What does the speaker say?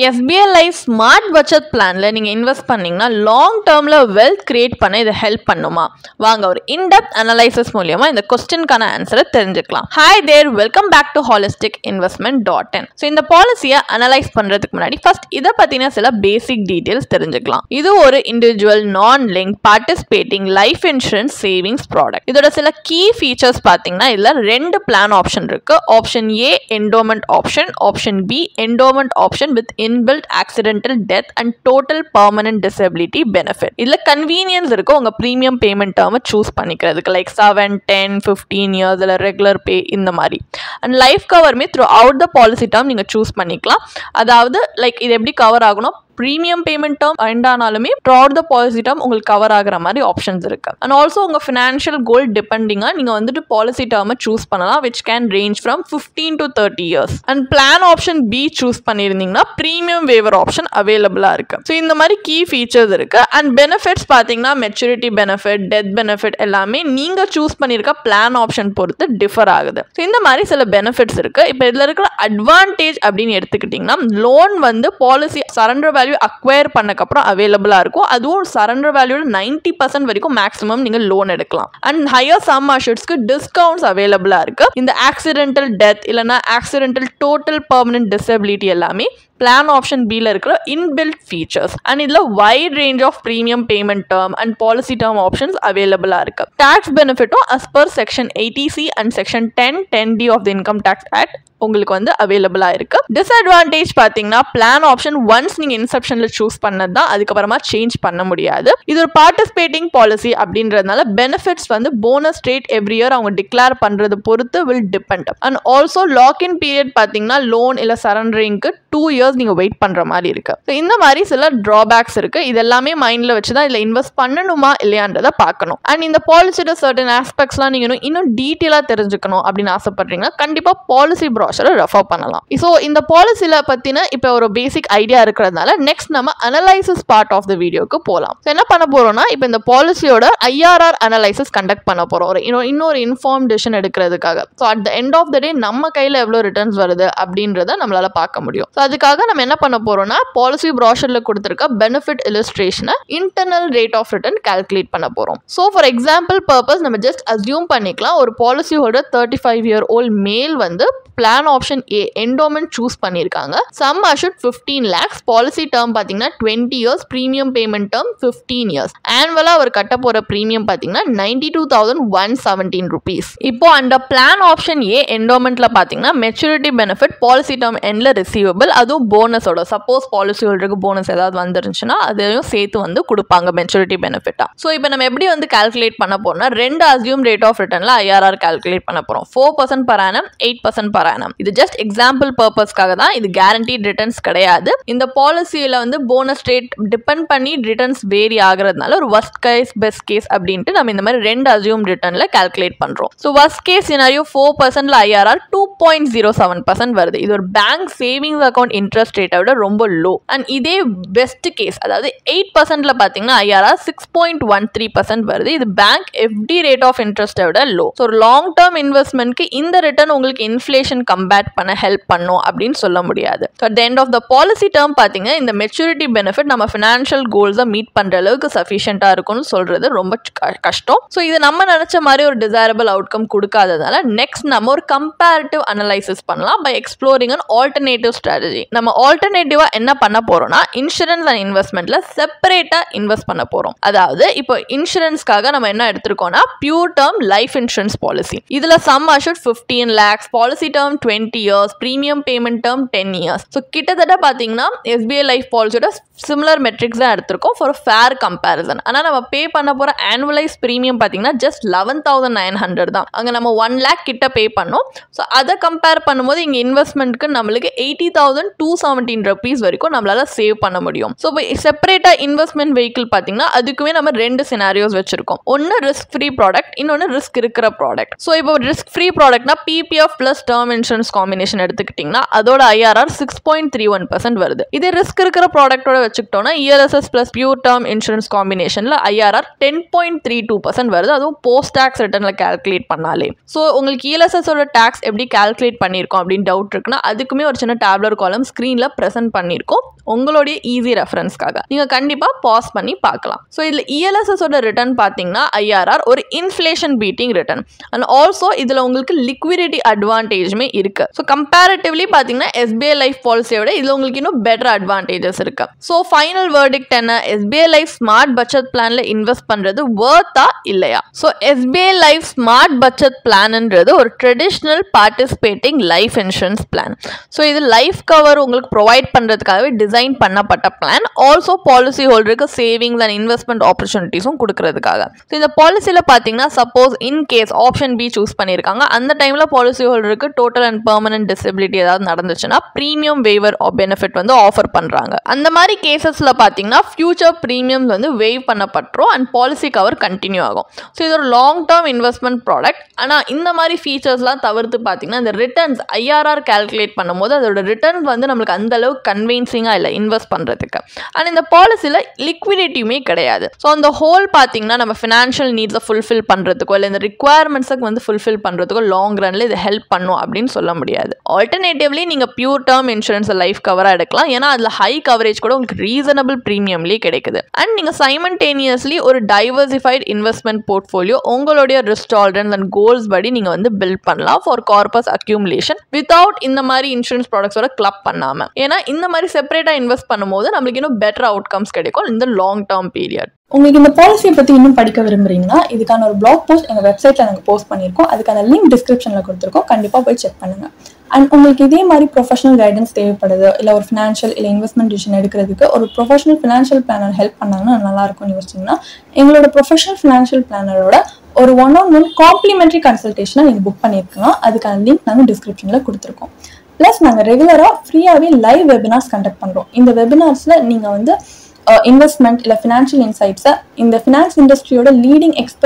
SBI Life Smart Budget Planல நீங்க invest பண்ணீங்கன்னா long டேர்ம்ல wealth create பண்ண இது ஹெல்ப் பண்ணுமா? வாங்க ஒரு இன்டெப்த் அனலைசிஸ் மூலமா இந்த क्वेश्चनக்கான ஆன்சரை தெரிஞ்சுக்கலாம். Hi there, welcome back to holisticinvestment.in. So இந்த பாலிசியை அனலைஸ் பண்றதுக்கு முன்னாடி ஃபர்ஸ்ட் இதை பத்தின சில பேசிக் டீடைல்ஸ் தெரிஞ்சுக்கலாம். இது ஒரு individual non link participating life insurance savings product. இதோட சில கீ ஃபீச்சர்ஸ் பார்த்தீங்கன்னா இதுல ரெண்டு பிளான் ஆப்ஷன் இருக்கு. Option A endowment option, option B endowment option with inbuilt accidental death and total permanent disability benefit. இதுல கன்வீனியன்ஸ் இருக்கு உங்க பிரீமியம் பேமெண்ட் டேர்மை சூஸ் பண்ணிக்கிறதுக்கு, லைக் 7, 10, 15 இயர்ஸ் இல்லை ரெகுலர் பே இந்த மாதிரி. அண்ட் லைஃப் கவர்மே throughout the policy term நீங்க சூஸ் பண்ணிக்கலாம். அதாவது லைக் இது எப்படி கவர் ஆகணும், ப்ரீமியம் பேமெண்ட் டேர்ம் எண்டானாலுமே த்ரூஅவுட் த பாலிசி டேர்ம் உங்களுக்கு கவர் ஆகிற மாதிரி ஆப்ஷன்ஸ் இருக்கு. அண்ட் ஆல்சோ உங்க ஃபினான்ஷியல் கோல் டிபெண்டிங்காக நீங்க வந்துட்டு பாலிசி டேர்மை சூஸ் பண்ணலாம், which can range from 15 to 30 years. And plan option B choose பண்ணியிருந்தீங்கன்னா ப்ரீமியம் வேவர் ஆப்ஷன் அவைலபிளா இருக்கு. ஸோ இந்த மாதிரி கீ ஃபீச்சர்ஸ் இருக்கு. அண்ட் பெனிஃபிட்ஸ் பார்த்தீங்கன்னா மெச்சூரிட்டி பெனிஃபிட், டெத் பெனிஃபிட் எல்லாமே நீங்க சூஸ் பண்ணியிருக்க பிளான் ஆப்ஷன் பொறுத்து டிஃபர் ஆகுது. ஸோ இந்த மாதிரி சில பெனிஃபிட்ஸ் இருக்கு. இப்போ இதுல இருக்கிற அட்வான்டேஜ் அப்படின்னு எடுத்துக்கிட்டீங்கன்னா, லோன் வந்து பாலிசி சரண்டர் வேல்யூ அக்வயர் பண்ணக்கப்புறம் அவைலபிளா இருக்கும். அதுவும் சரண்டர் வேல்யூல 90% வரைக்கும் மேக்ஸிமம் நீங்க லோன் எடுக்கலாம். அண்ட் ஹையர் சம் அஷூர்ட்ஸ்க்கு டிஸ்கவுண்ட்ஸ் அவைலபிளா இருக்கு. இந்த ஆக்சிடென்டல் டெத் இல்லைன்னா ஆக்சிடென்டல் டோட்டல் பெர்மனன்ட் டிசபிலிட்டி எல்லாமே பிளான் ஆப்ஷன் பில இருக்கிற இன்பில்ட் ஃபீச்சர்ஸ். அண்ட் இதுல wide range of premium payment term and policy term options அவைலபிளா இருக்கு. டாக்ஸ் பெனிஃபிட்டும் as per section 80C and section 10(10D) of the income tax act உங்களுக்கு வந்து அவைலபிளா இருக்கு. டிஸ்அட்வான்டேஜ் பாத்தீங்கன்னா, பிளான் ஆப்ஷன் ஒன்ஸ் நீங்க இன்செப்ஷன்ல சூஸ் பண்ணது தான், அதுக்கப்புறமா சேஞ்ச் பண்ண முடியாது. இது ஒரு பார்ட்டிசிபேட்டிங் பாலிசி அப்படின்றதுனால பெனிஃபிட்ஸ் வந்து போனஸ் ரேட் எவ்ரி இயர் அவங்க டிக்ளேர் பண்றது பொறுத்து will depend. And also login period பாத்தீங்கன்னா லோன் இல்ல சரண்டரிங்க்கு 2 இயர்ஸ் நீங்க வெயிட் பண்ற மாதிரி இருக்கு. இந்த மாதிரி சில டிராபேக்ஸ் இருக்கு. இது எல்லாமே மைண்ட்ல வச்சுதான் இதுல இன்வெஸ்ட் பண்ணணுமா இல்லையான்றதை பார்க்கணும். அண்ட் இந்த பாலிசியோட சர்டன் ஆஸ்பெக்ட்ஸ்லாம் நீங்க இன்னும் டீட்டெயிலா தெரிஞ்சுக்கணும் அப்படின்னு ஆசைப்படுறீங்கன்னா கண்டிப்பா பாலிசி ரெஃபர் பண்ணலாம். சோ இந்த பாலிசில பத்தின இப்ப ஒரு பேசிக் ஐடியா இருக்கிறதுனால நெக்ஸ்ட் நம்ம அனலைசிஸ் பார்ட் ஆஃப் தி வீடியோக்கு போலாம். என்ன பண்ண போறோம்னா, இப்ப இந்த பாலிசியோட IRR அனலைசிஸ் கண்டக்ட் பண்ண போறோம் இன்னொரு இன்ஃபார்ம் டிசிஷன் எடுக்கிறதுக்காக. So at the end of the day நம்ம கையில எவ்வளவு ரிட்டர்ன்ஸ் வருது அப்படின்றத நம்மளால பார்க்க முடியும். சோ அதுக்காக நம்ம என்ன பண்ண போறோம்னா, பாலிசி ப்ரோஷர்ல கொடுத்திருக்க பெனிஃபிட் இல்லஸ்ட்ரேஷனை internal rate of return calculate பண்ண போறோம். சோ ஃபார் எக்ஸாம்பிள் பர்பஸ் நம்ம ஜஸ்ட் அஸ்யூம் பண்ணிக்கலாம், ஒரு பாலிசி ஹோல்டர் 35-year-old மேல் வந்து plan option A endowment choose பண்ணிருக்காங்க. Sum assured 15 lakhs, policy term பாத்தீங்கன்னா 20 years, premium payment term 15 years. ஆனுவலா அவர் கட்ட போற பிரீமியம் பாத்தீங்கன்னா 92,117 rupees. இப்போ அந்த பிளான் ஆப்ஷன் ஏ என்டோமெண்ட்ல பாத்தீங்கன்னா மெச்சூரிட்டி பெனிஃபிட் பாலிசி டேர்ம் எண்ட்ல ரிசீவபிள், அதுவும் போனஸோட. சப்போஸ் பாலிசி ஹோல்டருக்கு போனஸ் ஏதாவது வந்துருந்துச்சுன்னா அதையும் சேர்த்து வந்து கொடுப்பாங்க மெச்சூரிட்டி பெனிஃபிட்டா. ஸோ இப்போ நம்ம எப்படி வந்து கால்குலேட் பண்ண போறோம்னா, ரெண்டு அஸ்யூம் ரேட் ஆஃப் ரிட்டர்ன்ல IRR கால்குலேட் பண்ண போறோம். 4% per annum, 8% per annum. இது ஜஸ்ட் எக்ஸாம்பிள் பர்பஸ்க்காக தான், இது கேரண்டீட் ரிட்டர்ன்ஸ் கிடையாது. இந்த பாலிசியில வந்து போனஸ் ரேட் டிபெண்ட் பண்ணி ரிட்டர்ன்ஸ் வேரி ஆகுறதுனால ஒரு வர்ஸ்ட் கேஸ் பெஸ்ட் கேஸ் அப்படின்ட்டு நம்ம இந்த மாதிரி ரெண்டு அஸ்யூம் ரிட்டர்ன்ல கால்குலேட் பண்றோம். ஸோ வர்ஸ்ட் கேஸ் சினாரியோ 4%ல IRR 2.07% வருது. இது ஒரு பேங்க் சேவிங்ஸ் அக்கௌண்ட் இன்ட்ரெஸ்ட் ரேட்டை விட ரொம்ப லோ. அண்ட் இதே பெஸ்ட் கேஸ் அதாவது 8%ல பாத்தீங்கன்னா IRR 6.13% வருது. இது பேங்க் FD ரேட் ஆஃப் இன்ட்ரெஸ்ட்டை விட லோ. ஸோ லாங் டேர்ம் இன்வெஸ்ட்மெண்ட்க்கு இந்த ரிட்டர்ன் உங்களுக்கு இன்ஃப்ளேஷன் கம்பேட் பண்ண ஹெல்ப் பண்ணும் அப்படின்னு சொல்ல முடியாது. At the end of the policy term பாத்தீங்க, இந்த மெச்சூரிட்டி பெனிஃபிட் நம்ம ஃபினான்ஷியல் கோல்ஸை மீட் பண்ற அளவுக்கு சஃபிஷியன்ட்டா இருக்கும்னு சொல்றது ரொம்ப கஷ்டம். ஸோ இது நம்ம நினைச்ச மாதிரி ஒரு டிசைரபிள் அவுட்கம் கொடுக்காததால நெக்ஸ்ட் நம்ம ஒரு கம்பேரிட்டிவ் அனலைசிஸ் பண்ணலாம் by exploring an alternative strategy. நம்ம ஆல்டர்னேட்டிவா என்ன பண்ண போறோம்னா, இன்சூரன்ஸ் அண்ட் இன்வெஸ்ட்மெண்ட்ல செப்பரேட்டா இன்வெஸ்ட் பண்ண போறோம். அதாவது இப்போ இன்சூரன்ஸ்க்காக நம்ம என்ன எடுத்திருக்கோம்னா, pure term life insurance policy. இதுல sum assured 15 lakhs, policy term 20 years, premium payment term 10 years. So கிட்டத்தட்ட பார்த்தீங்கன்னா SBI லைஃப் பாலிசியோட சிமிலர் மெட்ரிக்ஸ் தான் எடுத்திருக்கோம் ஃபார் ஃபேர் கம்பேரிசன். ஆனால் நம்ம பே பண்ண போகிற ஆனுவலைஸ் பிரீமியம் பார்த்தீங்கன்னா ஜஸ்ட் 11,900 தான். அங்கே நம்ம 1 lakh கிட்ட பே பண்ணோம். ஸோ அதை கம்பேர் பண்ணும்போது இங்கே இன்வெஸ்ட்மெண்ட்க்கு நம்மளுக்கு 80,217 rupees வரைக்கும் நம்மளால சேவ் பண்ண முடியும். ஸோ இப்போ செப்பரேட்டாக இன்வெஸ்ட்மெண்ட் வெஹிக்கிள் பார்த்தீங்கன்னா அதுக்குமே நம்ம ரெண்டு சினாரியோஸ் வச்சிருக்கோம். ஒன்று ரிஸ்க் ஃப்ரீ ப்ராடக்ட், இன்னொன்று ரிஸ்க் இருக்கிற ப்ராடக்ட். ஸோ இப்போ ரிஸ்க் ஃப்ரீ ப்ராடக்ட்னா PPF plus term insurance insurance combination எடுத்துக்கிட்டிங்கன்னா அதோட ஐஆர்ஆர் 6.31% வருது. இதே ரிஸ்க் இருக்கிற ப்ராடக்டோட வச்சுக்கிட்டோம்னா ELSS plus pure term insurance காம்பினேஷன்ல ஐஆர்ஆர் 10.32% வருது. அதுவும் போஸ்ட் டாக்ஸ் ரிட்டர்ன்ல கால்குலேட் பண்ணாலே. ஸோ உங்களுக்கு இஎல்எஸ்எஸ் ஓட டாக்ஸ் எப்படி கால்குலேட் பண்ணியிருக்கோம் அப்படின்னு டவுட் இருக்குன்னா அதுக்குமே ஒரு சின்ன டேப்லர் காலம் ஸ்க்ரீனில் ப்ரெசென்ட் பண்ணியிருக்கோம். உங்களுடைய ஈஸி ரெஃபரன்ஸ்க்காக நீங்கள் கண்டிப்பாக பாஸ் பண்ணி பார்க்கலாம். ஸோ இதில் இஎல்எஸ்எஸோட ரிட்டர்ன் பார்த்தீங்கன்னா ஐஆர்ஆர் ஒரு inflation beating return and also இதில் உங்களுக்கு லிக்விடிட்டி அட்வான்டேஜுமே இருக்குது. ஸோ கம்பேரிட்டிவ்லி பார்த்தீங்கன்னா எஸ்பிஐ லைஃப் பாலிசியோட இதில் உங்களுக்கு இன்னும் பெட்டர் அட்வான்டேஜஸ் இருக்குது. ஸோ ஃபைனல் வேர்டிக்ட் என்ன, எஸ்பிஐ லைஃப் ஸ்மார்ட் பட்ஜெட் பிளானில் இன்வெஸ்ட் பண்ணுறது வர்த்தா இல்லையா? So SBI life smart budget பிளான்ன்றது ஒரு traditional participating life insurance plan. So இது லைஃப் கவர் உங்களுக்கு ப்ரொவைட் பண்ணுறதுக்காகவே டிசைன் பண்ணப்பட்ட plan. Also policy holder savings and investment ஆப்பர்ச்சுனிட்டிஸும் கொடுக்கறதுக்காக. ஸோ இந்த பாலிசியில் பார்த்தீங்கன்னா suppose in case option B choose பண்ணியிருக்காங்க, அந்த டைமில் policy holder total and permanent disability ஏதாவது நடந்துச்சுன்னா ப்ரீமியம் வேவர் பெனிஃபிட் வந்து ஆஃபர் பண்ணுறாங்க. அந்த மாதிரி கேசஸில் பார்த்தீங்கன்னா ஃபியூச்சர் ப்ரீமியம்ஸ் வந்து வேவ் பண்ணப்பட்டுரும் அண்ட் பாலிசி கவர் கண்டினியூ ஆகும். ஸோ இது ஒரு லாங் டேர்ம் இன்வெஸ்ட்மெண்ட் ப்ராடக்ட். ஆனால் இந்த மாதிரி ஃபீச்சர்ஸ்லாம் தவிர்த்து பார்த்தீங்கன்னா இந்த ரிட்டர்ன்ஸ் ஐஆர்ஆர் கால்குலேட் பண்ணும்போது அதோட ரிட்டர்ன்ஸ் வந்து நம்மளுக்கு அந்த அளவுக்கு கன்வின்சிங்காக இல்லை இன்வெஸ்ட் பண்ணுறதுக்கு. அண்ட் இந்த பாலிசியில் லிக்விடிட்டியுமே கிடையாது. ஸோ அந்த ஹோல் பார்த்தீங்கன்னா நம்ம ஃபினான்ஷியல் நீட்ஸை ஃபுல்ஃபில் பண்ணுறதுக்கோ இல்லை இந்த ரிக்வயர்மெண்ட்ஸுக்கு வந்து ஃபுல்ஃபில் பண்ணுறதுக்கோ லாங் ரன்ல இது ஹெல்ப் பண்ணும் அப்படின்னு சொல்ல முடியாது. ஆல்டர்னேட்டிவ்லி நீங்கள் பியூர் டேர்ம் இன்சூரன்ஸ் லைஃப் கவராக எடுக்கலாம். ஏன்னா அதில் ஹை கவரேஜ் கூட உங்களுக்கு ரீசனபிள் ப்ரீமியம்லேயே கிடைக்குது. அண்ட் நீங்கள் சைமல்டேனியஸ்லி ஒரு டைவர்சிஃபைட் இன்வெஸ்ட்மெண்ட் போர்ட்ஃபோலியோ உங்களுடைய ரிஸ்க் டாலரன்ஸ் அண்ட் கோல்ஸ் படி நீங்கள் வந்து பில்ட் பண்ணலாம் ஃபார் கார்பஸ் அக்யூமுலேஷன் வித்தவுட் இந்த மாதிரி இன்சூரன்ஸ் ப்ராடக்ட்ஸோட கிளப் பண்ணாமல். ஏன்னா இந்த மாதிரி செப்பரேட்டாக இன்வெஸ்ட் பண்ணும்போது நம்மளுக்கு இன்னும் பெட்டர் அவுட்கம்ஸ் கிடைக்கும் இந்த லாங் டேர்ம் பீரியட். உங்களுக்கு இந்த பாலிசியை பற்றி இன்னும் படிக்க விரும்புறீங்கன்னா இதுக்கான ஒரு பிளாக் போஸ்ட் எங்கள் வெப்சைட்டில் நாங்கள் போஸ்ட் பண்ணியிருக்கோம். அதுக்கான லிங்க் டிஸ்கிரிப்ஷனில் கொடுத்துருக்கோம். கண்டிப்பாக போய் செக் பண்ணுங்கள். அண்ட் உங்களுக்கு இதே மாதிரி ப்ரொஃபஷனல் கைடன்ஸ் தேவைப்படுது, இல்லை ஒரு ஃபினான்ஷியல் இல்லை இன்வெஸ்ட்மெண்ட் டிசிஷன் எடுக்கிறதுக்கு ஒரு ப்ரொஃபஷனல் ஃபினான்ஷியல் பிளானர் ஹெல்ப் பண்ணாங்கன்னா நல்லாயிருக்கும்னு யோசிச்சிங்கன்னா எங்களோட ப்ரொஃபஷனல் ஃபினான்ஷியல் பிளானரோட ஒரு 1-on-1 காம்ப்ளிமெண்ட்ரி கன்சல்டேஷனை நீங்கள் புக் பண்ணியிருக்கலாம். அதுக்கான லிங்க் நாங்கள் டிஸ்கிரிப்ஷனில் கொடுத்துருக்கோம். ப்ளஸ் நாங்கள் ரெகுலராக ஃப்ரீயாகவே லைவ் வெபினார்ஸ் கண்டக்ட் பண்ணுறோம். இந்த வெபினார்ஸில் நீங்கள் வந்து இன்வெஸ்ட்மெண்ட் இல்லை ஃபினான்ஷியல் இன்சைட்ஸை இந்த ஃபினான்ஸ் இண்டஸ்ட்ரியோட லீடிங் எக்ஸ்பர்ட்ஸ்